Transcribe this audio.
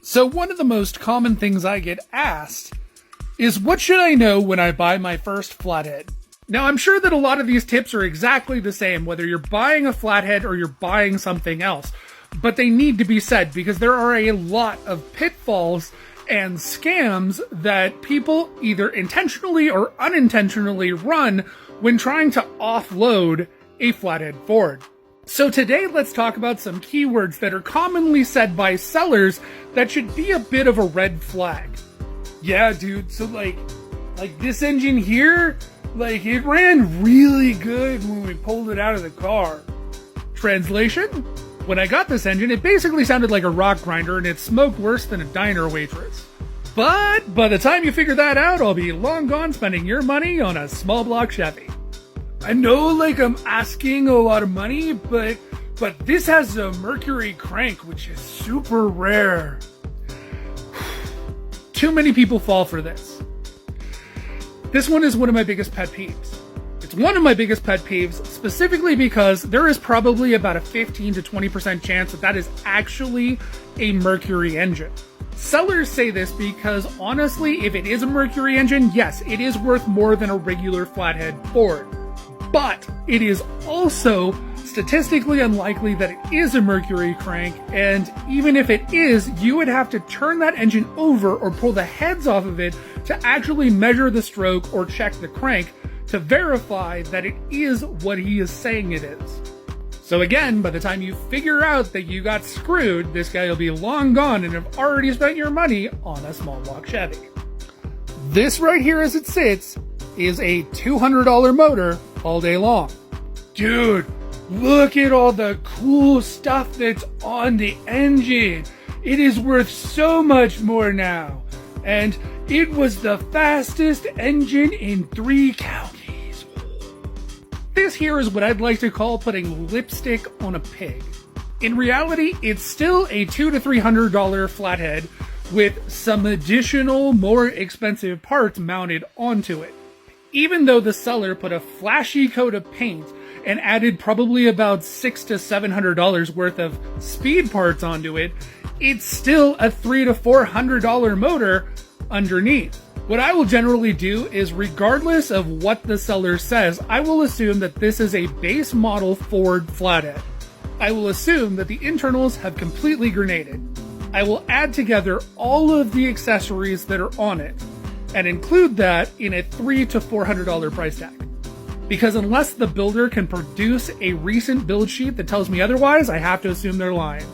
So one of the most common things I get asked is, what should I know when I buy my first Flathead? Now, I'm sure that a lot of these tips are exactly the same, whether you're buying a Flathead or you're buying something else. But they need to be said because there are a lot of pitfalls and scams that people either intentionally or unintentionally run when trying to offload a Flathead Ford. So today, let's talk about some keywords that are commonly said by sellers that should be a bit of a red flag. Yeah, dude, so like this engine here, it ran really good when we pulled it out of the car. Translation? When I got this engine, it basically sounded like a rock grinder and it smoked worse than a diner waitress. But by the time you figure that out, I'll be long gone spending your money on a small block Chevy. I know, I'm asking a lot of money, but this has a Mercury crank, which is super rare. Too many people fall for this. This one is one of my biggest pet peeves. It's one of my biggest pet peeves specifically because there is probably about a 15 to 20% chance that is actually a Mercury engine. Sellers say this because honestly, if it is a Mercury engine, yes, it is worth more than a regular Flathead Ford. But it is also statistically unlikely that it is a Mercury crank, and even if it is, you would have to turn that engine over or pull the heads off of it to actually measure the stroke or check the crank to verify that it is what he is saying it is. So again, by the time you figure out that you got screwed, this guy will be long gone and have already spent your money on a small block Chevy. This right here as it sits is a $200 motor all day long. Dude, look at all the cool stuff that's on the engine. It is worth so much more now. And it was the fastest engine in 3 counties. This here is what I'd like to call putting lipstick on a pig. In reality, it's still a $200 to $300 Flathead with some additional, more expensive parts mounted onto it. Even though the seller put a flashy coat of paint and added probably about $600 to $700 worth of speed parts onto it, it's still a $300 to $400 motor underneath. What I will generally do is, regardless of what the seller says, I will assume that this is a base model Ford Flathead. I will assume that the internals have completely grenaded. I will add together all of the accessories that are on it and include that in a $300 to $400 price tag. Because unless the builder can produce a recent build sheet that tells me otherwise, I have to assume they're lying.